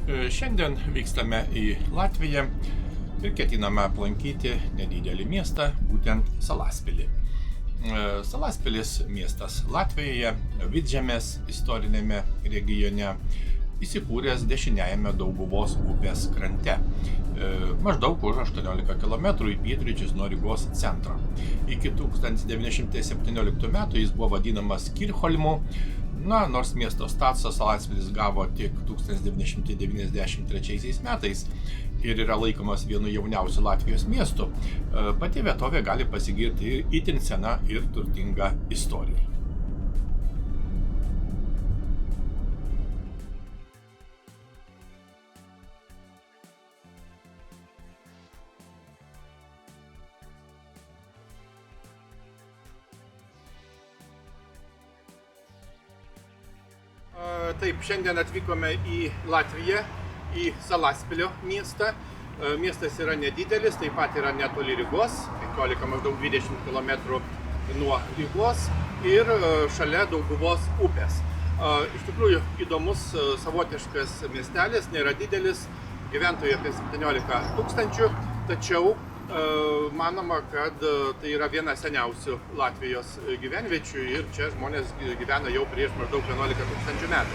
Šiandien vykstame į Latviją ir ketiname aplankyti nedidelį miestą, būtent Salaspilį. Salaspilis miestas Latvijoje, Vidzžemės istorinėme regione, įsikūręs dešiniajame Dauguvos upės krante, maždaug už 18 km į pietryčius nuo Rygos centro. Iki 1917 metų jis buvo vadinamas Kirchholmu, nors miesto statusą Salaspilis gavo tik 1993 metais ir yra laikomas vienu jauniausių Latvijos miestų, pati vietovė gali pasigirti itin sena ir turtinga istorija. Taip, šiandien atvykome į Latviją, į Salaspilio miestą. Miestas yra nedidelis, taip pat yra netoli Rygos, 15 maždaug 20 km nuo Rygos ir šalia Dauguvos upės. Iš tikrųjų įdomus, savotiškas miestelis, nėra didelis, gyventojų apie 17 tūkstančių, tačiau manoma, kad tai yra viena seniausių Latvijos gyvenviečių ir čia žmonės gyvena jau prieš maždaug 11 tūkstančių metų.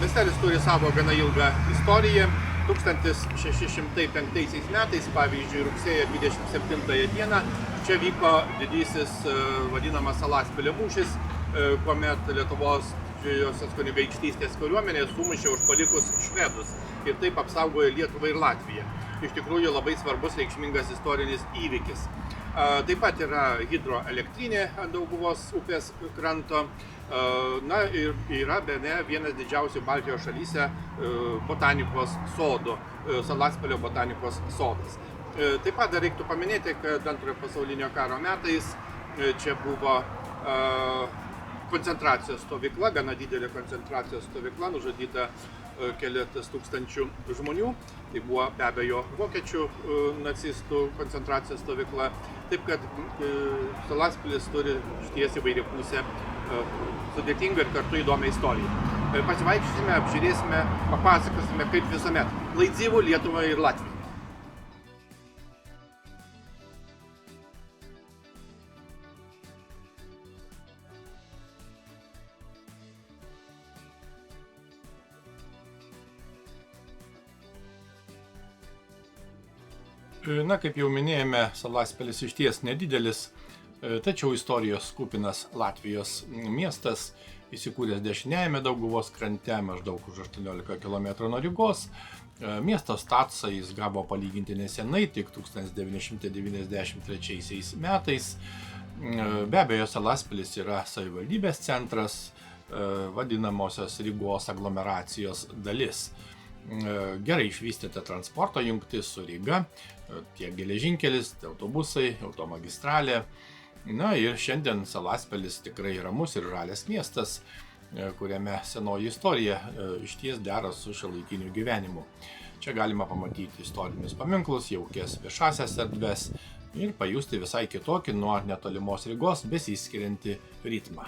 Miestelis turi savo gana ilgą istoriją. 1605 metais, pavyzdžiui, rugsėjo 27 dieną, čia vyko didysis vadinamas Salaspilio mūšis, kuomet Lietuvos Didžiosios kunigaikštystės kariuomenė sumušė užpalikus švedus ir taip apsaugojo Lietuvą ir Latviją. Iš tikrųjų labai svarbus, reikšmingas istorinis įvykis. Taip pat yra hidroelektrinė ant Dauguvos upės kranto. Ir yra bene vienas didžiausių Baltijos šalyse botanikos sodų, Salaspilio botanikos sodas. Taip pat dar reiktų paminėti, kad Antrojo pasaulinio karo metais čia buvo koncentracijos stovykla, gana didelė koncentracijos stovykla, nužudyta keletas tūkstančių žmonių. Tai buvo be abejo vokiečių nacistų koncentracijos stovykla. Taip kad Salaspilis turi išties įvairiapusę, sudėtingą ir kartu įdomią istoriją. Pasivaikščiosime, apžiūrėsime, papasakosime kaip visuomet. Lai dzīvo Lietuva ir Latvija. Kaip jau minėjome, Salaspilis išties nedidelis, tačiau istorijos kupinas Latvijos miestas, įsikūręs dešiniajame Dauguvos krante, maždaug už 18 km nuo Rygos. Miesto statusą jis gavo palyginti nesenai, tik 1993 metais. Be abejo, Salaspilis yra savivaldybės centras, vadinamosios Rygos aglomeracijos dalis. Gerai išvystyta transporto jungtis su Ryga, tiek geležinkelis, autobusai, automagistralė. Ir šiandien Salaspilis tikrai ramus ir žalias miestas, kuriame senoji istorija išties dera su šiuolaikiniu gyvenimu. Čia galima pamatyti istorinius paminklus, jaukias viešasias erdves ir pajusti visai kitokį nuo netolimos Rygos besiskiriantį ritmą.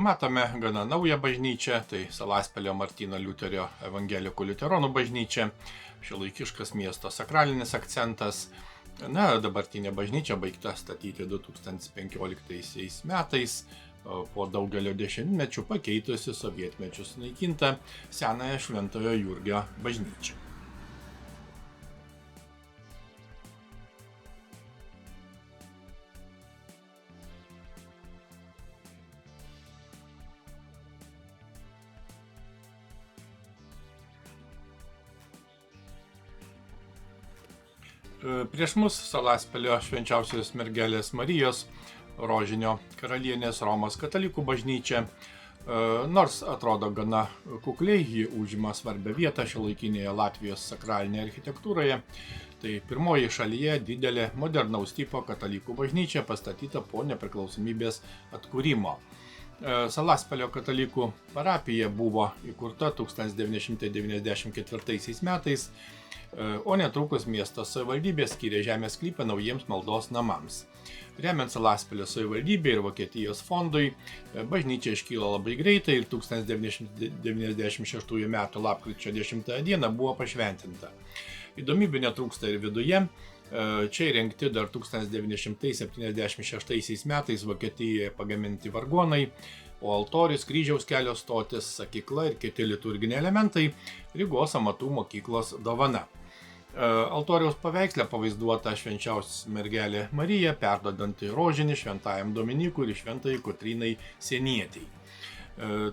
Matome gana naują bažnyčią, tai Salaspilio Martyno Liuterio evangelikų liuteronų bažnyčia, šiuolaikiškas miesto sakralinis akcentas. Dabartinė bažnyčia baigta statyti 2015 metais, po daugelio dešimtmečių pakeitusi sovietmečiu sunaikintą senąją Šventojo Jurgio bažnyčią. Prieš mus Salaspilio švenčiausios mergelės Marijos Rožinio karalienės Romos katalikų bažnyčia. Nors atrodo gana kukliai, ji užima svarbią vietą šiuolaikinėje Latvijos sakralinėje architektūroje. Tai pirmoji šalyje didelė modernaus tipo katalikų bažnyčia pastatyta po nepriklausomybės atkūrimo. Salaspilio katalikų parapija buvo įkurta 1994 metais, o netrukus miesto savivaldybė skyrė žemės sklypą naujiems maldos namams. Remiant Salaspilio savivaldybė ir Vokietijos fondui, bažnyčia iškylo labai greitai ir 1996 m. lapkričio 10 d. buvo pašventinta. Įdomybių netrūksta ir viduje. Čia įrengti dar 1976 metais Vokietijoje pagaminti vargonai, o altorius, kryžiaus kelio stotis, sakykla ir kiti liturginiai elementai Rygos amatų mokyklos dovana. Altoriaus paveiksle pavaizduota švenčiausia mergelė Marija, perduodanti rožinį šventajam Dominykui ir šventajai Kotrynai Sienietei.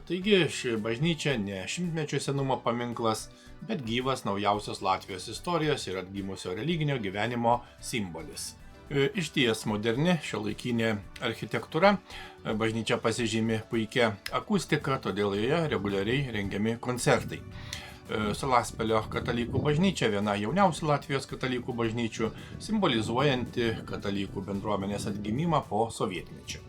Taigi ši bažnyčia ne šimtmečio senumo paminklas, bet gyvas naujausios Latvijos istorijos ir atgimusio religinio gyvenimo simbolis. Išties moderni šiuolaikinė architektūra, bažnyčia pasižymi puikia akustika, todėl joje reguliariai rengiami koncertai. Salaspilio katalikų bažnyčia viena jauniausių Latvijos katalikų bažnyčių, simbolizuojanti katalikų bendruomenės atgimimą po sovietmečio.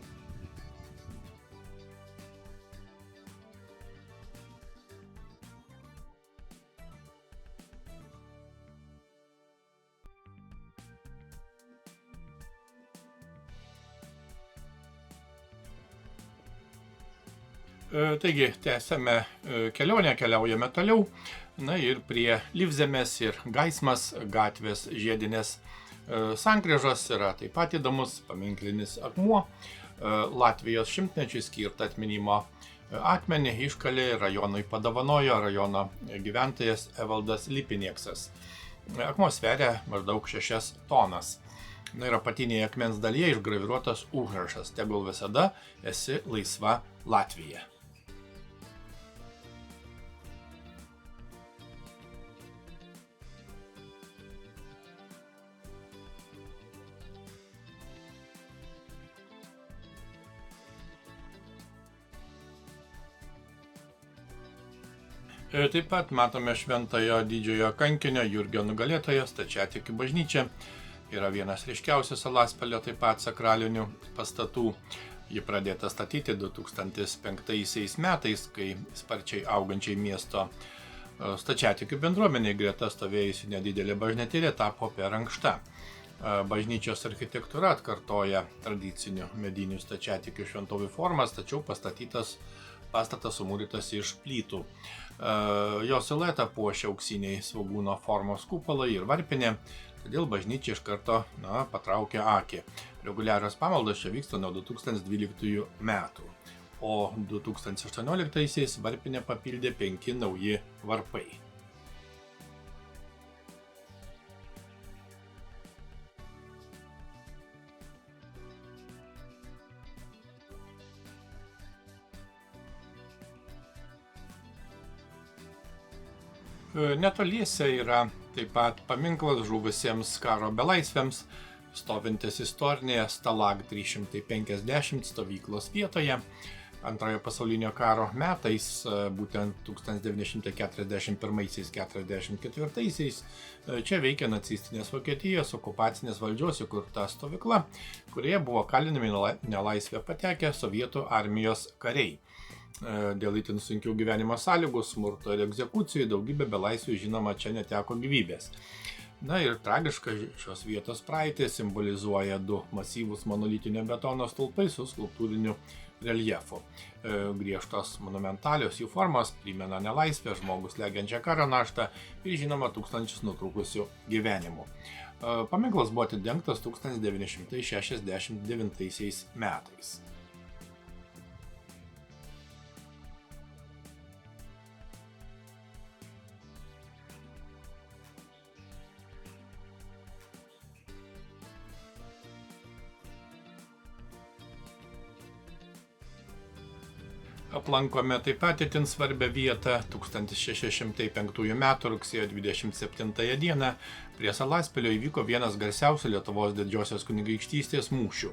Taigi, tęsame kelionę, keliaujame toliau. Na ir prie Livzemės ir Gaismas gatvės žiedinės sankryžos yra taip pat įdomus paminklinis akmuo. Latvijos šimtmečiui skirtą atminimo akmenį iškalė rajonui padovanojo rajono gyventojas Evaldas Lipinieksas. Akmuo sveria maždaug 6 tonas. Na ir apatinėje akmens dalyje išgraviruotas užrašas: tegul visada esi laisva Latvija. Taip pat matome šventojo didžiojo kankinio Jurgio nugalėtojo stačiatikių bažnyčią. Yra vienas ryškiausių Salaspilio taip pat sakralinių pastatų. Ji pradėta statyti 2005 metais, kai sparčiai augančiai miesto stačiatikių bendruomeniai greta stovėjusi nedidelė bažnytėlė tapo per ankšta. Bažnyčios architektūra atkartoja tradicinių medinių stačiatikių šventovių formas, tačiau pastatas sumūrytas iš plytų. Jo siluetą puošia auksiniai svogūno formos kupolai ir varpinė, todėl bažnyčia iš karto patraukia akį. Reguliarios pamaldos čia vyksta nuo 2012 metų, o 2018 varpinę papildė 5 nauji varpai. Netoliese yra taip pat paminklas žuvusiems karo belaisviams, stovintis istorinėje Stalag 350 stovyklos vietoje. Antrojo pasaulinio karo metais, būtent 1941-1944, čia veikia nacistinės Vokietijos okupacinės valdžios įkurta stovykla, kurioje buvo kalinami nelaisvę patekę sovietų armijos kariai. Dėl itin sunkių gyvenimo sąlygų, smurto ir egzekucijų daugybė belaisvių žinoma čia neteko gyvybės. Na ir tragiška šios vietos praeitį simbolizuoja 2 masyvūs monolitinio betono stulpai su skulptūriniu reljefu. Griežtos monumentalios jų formos primena nelaisvę, žmogus slegiančią karo naštą ir žinoma tūkstančius nutrūkusių gyvenimų. Paminklas buvo atidengtas 1969 metais. Aplankome taip pat itin svarbią vietą 1605 m. rugsėjo 27 d. Prie Salaspilio įvyko vienas garsiausių Lietuvos didžiosios kunigaikštystės mūšių.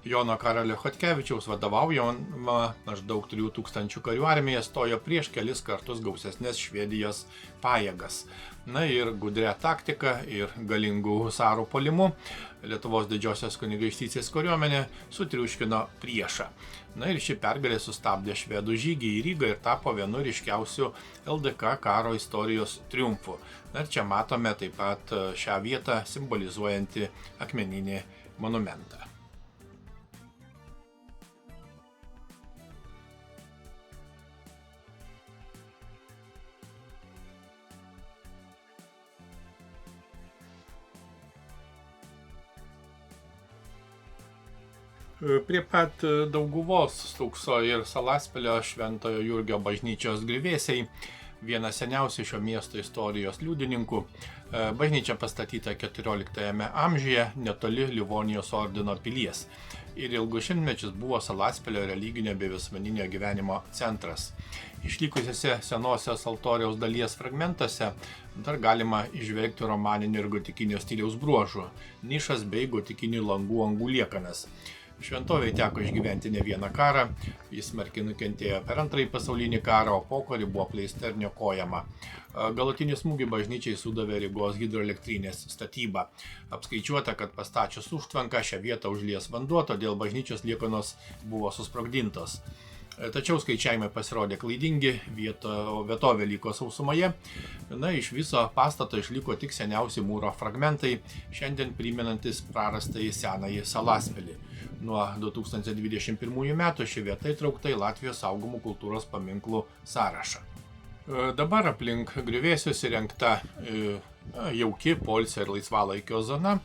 Jono Karolio Chodkevičiaus vadovaujama maždaug 3000 karių armija stojo prieš kelis kartus gausesnės Švedijos pajėgas. Na ir gudria taktika ir galingų husarų puolimu Lietuvos didžiosios kunigaikštystės kariuomenė sutriuškino priešą. Na ir ši pergalė sustabdė švedų žygį į Rygą ir tapo vienu ryškiausių LDK karo istorijos triumfų. Na ir čia matome taip pat šią vietą simbolizuojantį akmeninį monumentą. Prie pat Dauguvos stūkso ir Salaspilio Šventojo Jurgio bažnyčios griuvėsiai, vienas seniausių šio miesto istorijos liudininkų. Bažnyčia pastatyta 14 amžiuje netoli Livonijos ordino pilies ir ilgus šimtmečius buvo Salaspilio religinio bei visuomeninio gyvenimo centras. Išlikusiuose senosios altoriaus dalies fragmentuose dar galima įžvelgti romaninio ir gotikinio stiliaus bruožų, nišas bei gotikinių langų angų liekanas. Šventovei teko išgyventi ne vieną karą, jis smarkiai nukentėjo per Antrąjį pasaulinį karą, o pokariu buvo apleista ir niokojama. Galutinį smūgį bažnyčiai sudavė Rygos hidroelektrinės statyba. Apskaičiuota, kad pastačius užtvanką šią vietą užlies vanduo, todėl bažnyčios liekanos buvo susprogdintos. Tačiau skaičiavimai pasirodė klaidingi, vietovė liko sausumoje. Na, iš viso pastato išliko tik seniausi mūro fragmentai, šiandien primenantis prarastąjį senąjį Salaspilį. Nuo 2021 metų ši vieta įtraukta į Latvijos saugomų kultūros paminklų sąrašą. Dabar aplink griuvėsius įrengta jauki poilsio ir laisvalaikio zona.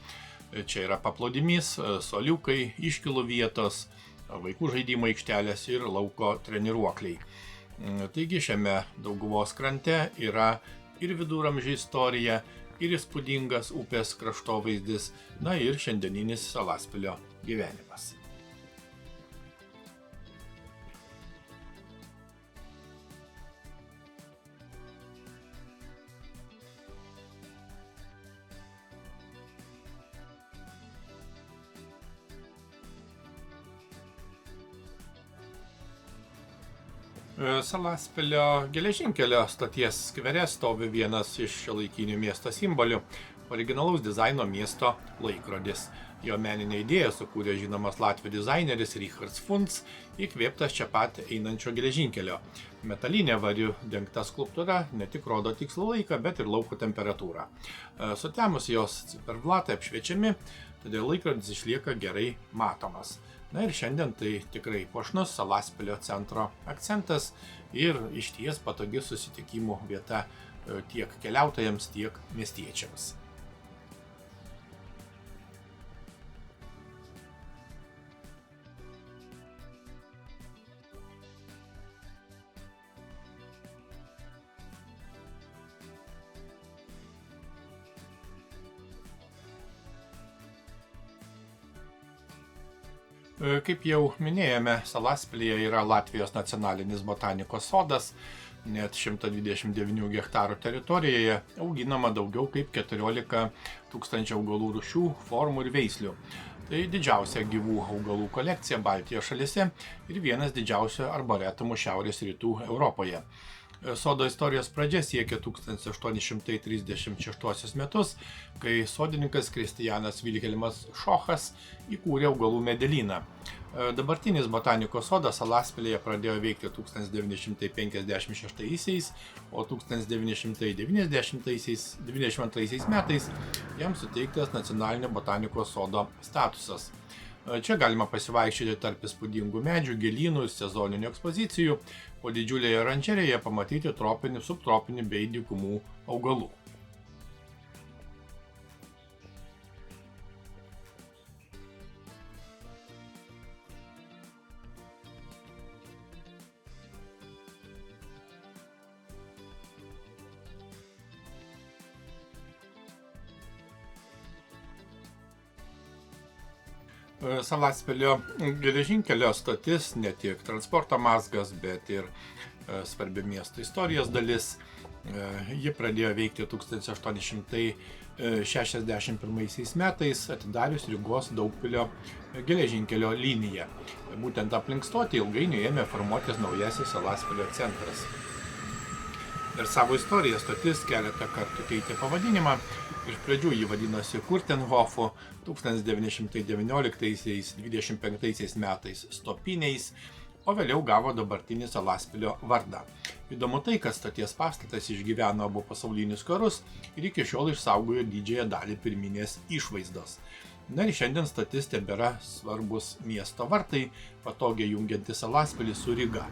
Čia yra paplūdimys, suoliukai, iškilų vietos, vaikų žaidimo aikštelės ir lauko treniruokliai. Taigi šiame Dauguvos krante yra ir viduramžių istorija, ir įspūdingas upės kraštovaizdis, na ir šiandieninis Salaspilio gyvenimas. Salaspilio geležinkelio stoties skvere stovi vienas iš šiuolaikinių miesto simbolių – originalaus dizaino miesto laikrodis. Jo meninę idėją sukūrė žinomas latvių dizaineris Richards Funts, įkvėptas čia pat einančio geležinkelio. Metalinė variu dengta skulptūra ne tik rodo tikslų laiką, bet ir lauko temperatūrą. Sutemus jos ciferblatai apšviečiami, todėl laikrodis išlieka gerai matomas. Na ir šiandien tai tikrai puošnus Salaspilio centro akcentas ir išties patogi susitikimų vieta tiek keliautojams, tiek miestiečiams. Kaip jau minėjome, Salaspilyje yra Latvijos nacionalinis botanikos sodas, net 129 hektarų teritorijoje auginama daugiau kaip 14 000 augalų rūšių, formų ir veislių. Tai didžiausia gyvų augalų kolekcija Baltijos šalyse ir vienas didžiausių arboretumų Šiaurės rytų Europoje. Sodo istorijos pradžia siekia 1836 metus, kai sodininkas Kristijanas Vilhelmas Šochas įkūrė augalų medelyną. Dabartinis botanikos sodas Salaspilyje pradėjo veikti 1956, o 1992 metais jam suteiktas nacionalinio botanikos sodo statusas. Čia galima pasivaikščioti tarp įspūdingų medžių, gėlynų ir sezoninių ekspozicijų, o didžiulėje oranžerijoje pamatyti tropinių, subtropinių bei dykumų augalų. Salaspilio geležinkelio stotis ne tik transporto mazgas, bet ir svarbi miesto istorijos dalis. Ji pradėjo veikti 1861 metais, atidarius Rygos Daugpilio geležinkelio liniją. Būtent aplink stotį ilgainiui ėmė formuotis naujasis Salaspilio centras. Ir savo istoriją stotis keletą kartų keitė pavadinimą. Iš pradžių jį vadinosi Kurtenhofu, 1919–25 metais Stopiniais, o vėliau gavo dabartinį Salaspilio vardą. Įdomu tai, kad stoties pastatas išgyveno abu pasaulinius karus ir iki šiol išsaugojo didžiąją dalį pirminės išvaizdos. Na ir šiandien stotis tebėra svarbus miesto vartai, patogiai jungianti Salaspilį su Ryga.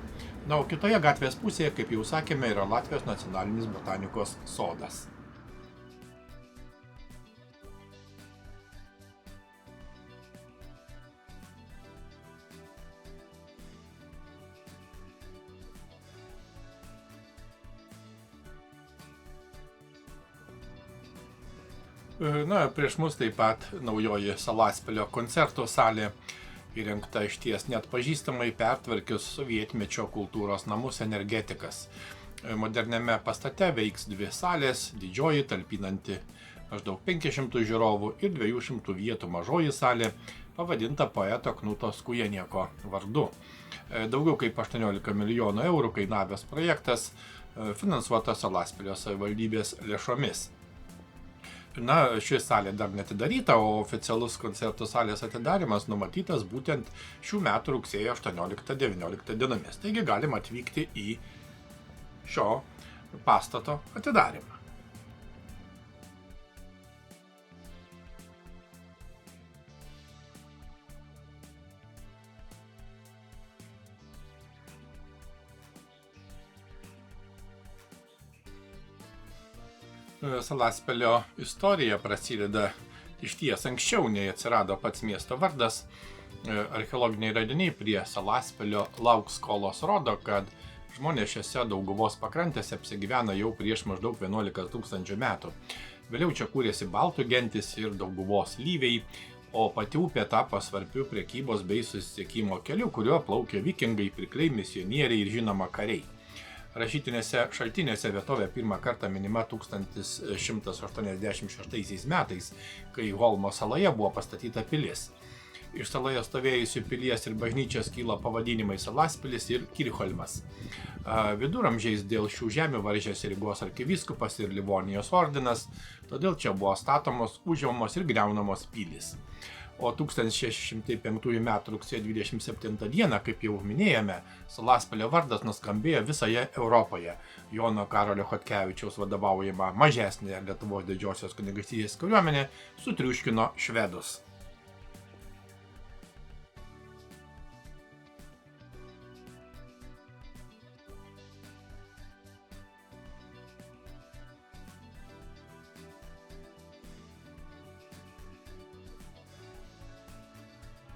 Na, o kitoje gatvės pusėje, kaip jau sakėme, yra Latvijos nacionalinis botanikos sodas. Na, prieš mus taip pat naujoji Salaspilio koncerto salė, įrengta išties net pažįstamai pertvarkius sovietmečio kultūros namus Energetikas. Moderniame pastate veiks dvi salės, didžioji talpinanti maždaug 500 žiūrovų ir 200 vietų mažoji salė, pavadinta poeto Knuto Skujenieko vardu. Daugiau kaip 18 milijonų eurų kainavęs projektas, finansuotas Salaspilio savivaldybės lėšomis. Na, ši salė dar neatidaryta, o oficialus koncertų salės atidarymas numatytas būtent šių metų rugsėjo 18–19 dienomis. Taigi galima atvykti į šio pastato atidarymą. Salaspilio istorija prasideda išties anksčiau, nei atsirado pats miesto vardas. Archeologiniai radiniai prie Salaspilio Laukskolos rodo, kad žmonės šiose Dauguvos pakrantėse apsigyvena jau prieš maždaug 11 000 metų. Vėliau čia kūrėsi baltų gentis ir Dauguvos lyviai, o pati upė tapo svarbiu prekybos bei susisiekimo keliu, kuriuo plaukė vikingai, pirkliai, misionieriai ir žinoma kariai. Rašytinėse šaltinėse vietovė pirmą kartą minima 1186 metais, kai Holmo saloje buvo pastatyta pilis. Iš saloje stovėjusių pilies ir bažnyčios kyla pavadinimai Salaspilis ir Kirchholmas. Viduramžiais dėl šių žemių varžėsi Rygos arkivyskupas ir Livonijos ordinas, todėl čia buvo statomos, užimamos ir griaunamos pilys. O 1605 m. rugsėjo 27 dieną, kaip jau minėjome, Salaspilio vardas nuskambėjo visoje Europoje. Jono Karolio Chodkevičiaus vadovaujama mažesnė Lietuvos didžiosios kunigaikštystės kariuomenė sutriuškino švedus.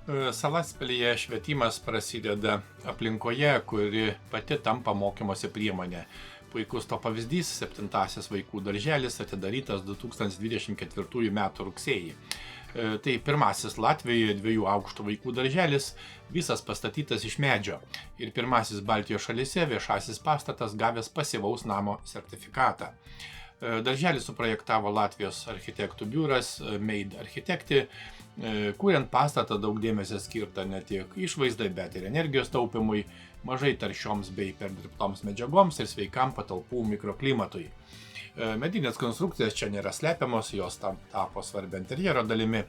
Salaspilyje švietimas prasideda aplinkoje, kuri pati tampa mokymosi priemonė. Puikus to pavyzdys – 7-asis vaikų darželis, atidarytas 2024 m. rugsėjį. Tai pirmasis Latvijoje 2 aukštų vaikų darželis, visas pastatytas iš medžio. Ir pirmasis Baltijos šalyse viešasis pastatas gavęs pasyvaus namo sertifikatą. Darželį suprojektavo Latvijos architektų biuras Meid Architekti. Kuriant pastatą daug dėmesio skirta ne tik išvaizdai, bet ir energijos taupimui, mažai taršioms bei perdirbtoms medžiagoms ir sveikam patalpų mikroklimatui. Medinės konstrukcijos čia nėra slepiamos, jos tapo svarbia interjero dalimi,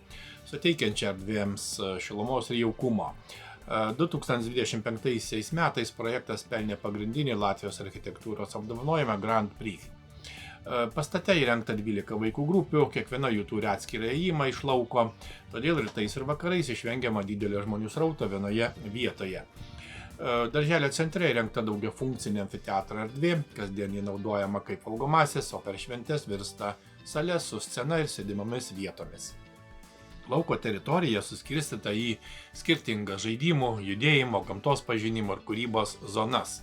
suteikiančia erdvėms šilumos ir jaukumo. 2025 metais projektas pelnė pagrindinį Latvijos architektūros apdovanojimą Grand Prix. Pastate įrengta 12 vaikų grupių, kiekviena jų turi atskirą įėjimą iš lauko, todėl rytais ir vakarais išvengiama didelio žmonių srauto vienoje vietoje. Darželio centre įrengta daugiafunkcinė amfiteatro erdvė, kasdien naudojama kaip valgomasis, o per šventes virsta salė su scena ir sėdimomis vietomis. Lauko teritorija suskirstyta į skirtingas žaidimų, judėjimo, gamtos pažinimo ir kūrybos zonas.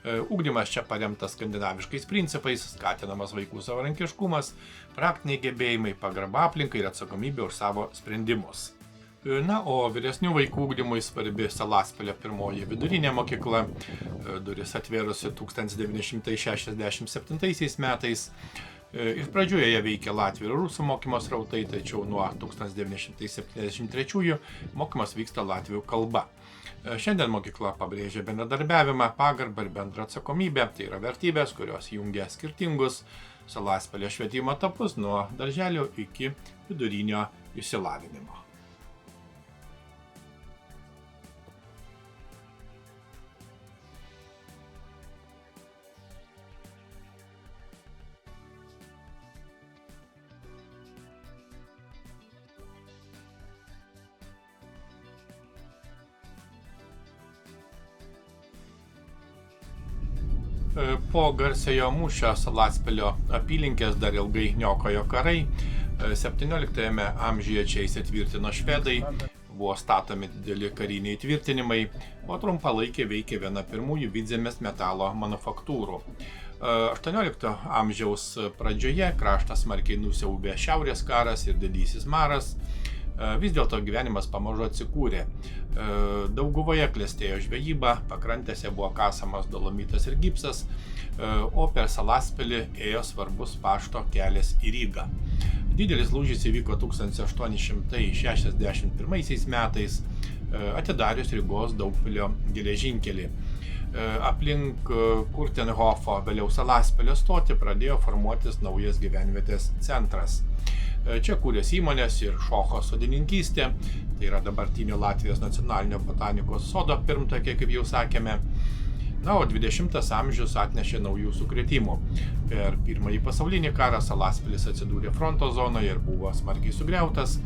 Ugdymas čia paremtas skandinaviškais principais, skatinamas vaikų savarankiškumas, praktiniai gebėjimai, pagarba aplinkai ir atsakomybė už savo sprendimus. Na, o vyresnių vaikų ugdymui svarbi Salaspilio pirmoji vidurinė mokykla, duris atvėrusi 1967 metais. Iš pradžių joje veikė latvių ir rusų mokymo srautai, tačiau nuo 1973 mokymas vyksta latvių kalba. Šiandien mokykla pabrėžia bendradarbiavimą, pagarbą ir bendrą atsakomybę, tai yra vertybės, kurios jungia skirtingus Salaspilio švietimo etapus nuo darželio iki vidurinio išsilavinimo. Po garsiojo mūšio Salaspilio apylinkės dar ilgai niokojo karai. 17 amžiuje čia įsitvirtino švedai, buvo statomi dideli kariniai tvirtinimai, o trumpalaikė veikė viena pirmųjų vidzemės metalo manufaktūrų. 18 amžiaus pradžioje kraštą smarkiai nusiaubė Šiaurės karas ir didysis maras. Vis dėlto gyvenimas pamažu atsikūrė. Dauguvoje klestėjo žvejyba, pakrantėse buvo kasamas dolomitas ir gipsas, o per Salaspilį ėjo svarbus pašto kelias į Rygą. Didelis lūžis įvyko 1861 metais, atidarius Rygos Daugpilio geležinkelį. Aplink Kurtenhofo, vėliau Salaspilio stotį pradėjo formuotis naujas gyvenvietės centras. Čia kūrėsi įmonės ir šocho sodininkystė, tai yra dabartinio Latvijos nacionalinio botanikos sodo pirmtakė, kaip jau sakėme. Na, o 20 amžius atnešė naujų sukrėtimų. Per Pirmąjį pasaulinį karą Salaspilis atsidūrė fronto zonoje ir buvo smarkiai sugriautas.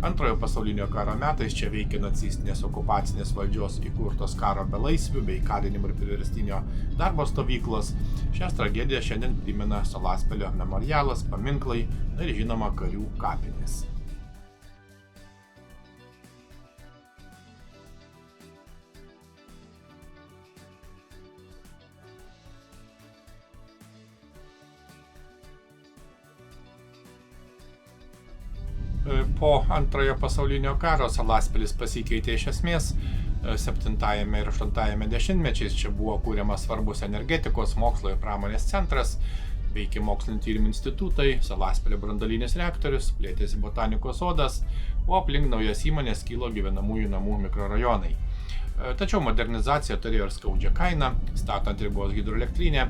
Antrojo pasaulinio karo metais čia veikė nacistinės okupacinės valdžios įkurtos karo belaisvių bei kalinimų ir priverstinio darbo stovyklos. Šias tragedijas šiandien primena Salaspilio memorialas, paminklai ir žinoma karių kapinės. Po antrojo pasaulinio karo Salaspilis pasikeitė iš esmės. 7 ir 8 dešimtmečiais čia buvo kūriamas svarbus energetikos, mokslo ir pramonės centras, veikė mokslinių tyrimų institutai, Salaspilio branduolinis reaktorius, plėtėsi botanikos sodas, o aplink naujas įmonės kilo gyvenamųjų namų mikrorajonai. Tačiau modernizacija turėjo ir skaudžią kainą. Statant Rygos hidroelektrinę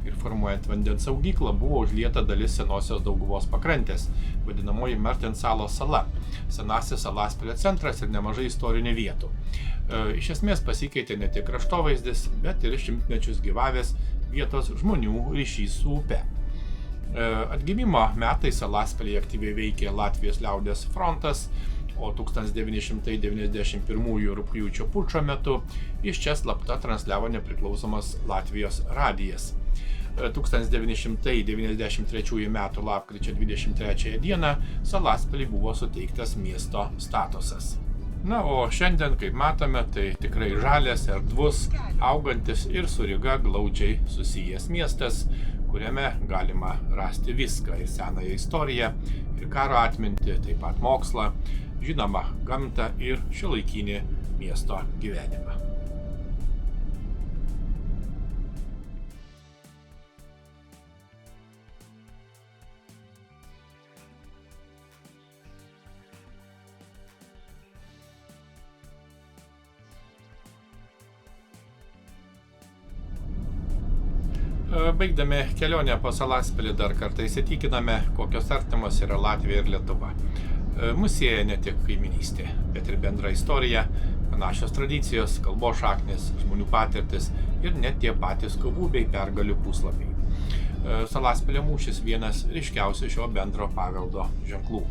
ir formuojant vandens saugyklą buvo užlieta dalis senosios Dauguvos pakrantės, vadinamoji Mertensalos sala, senasis Salaspilio centras ir nemažai istorinių vietų. Iš esmės pasikeitė ne tik kraštovaizdis, bet ir šimtmečius gyvavęs vietos žmonių ryšys su upe. Atgimimo metais Salaspilyje aktyviai veikė Latvijos liaudies frontas, o 1991 rugpjūčio pučo metu iš čia slapta transliavo nepriklausomas Latvijos radijas. 1993 m. lapkričio 23 d. Salaspiliui buvo suteiktas miesto statusas. Na, o šiandien, kaip matome, tai tikrai žalias, erdvus, augantis ir su Ryga glaudžiai susijęs miestas, kuriame galima rasti viską - ir senąją istoriją, ir karo atmintį, taip pat mokslą, žinoma, gamtą ir šiuolaikinį miesto gyvenimą. Baigdami kelionę po Salaspilį dar kartą įsitikiname, kokios artimos yra Latvija ir Lietuva. Mus sieja ne tik kaiminystė, bet ir bendra istorija, panašios tradicijos, kalbos šaknys, žmonių patirtis ir net tie patys kovų bei pergalių puslapiai. Salaspilio mūšis vienas ryškiausių šio bendro paveldo ženklų.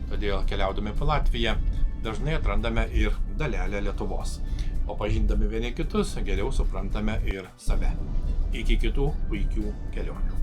Todėl keliaudami po Latviją dažnai atrandame ir dalelę Lietuvos, o pažindami vieni kitus geriau suprantame ir save. Iki kitų puikių kelionių.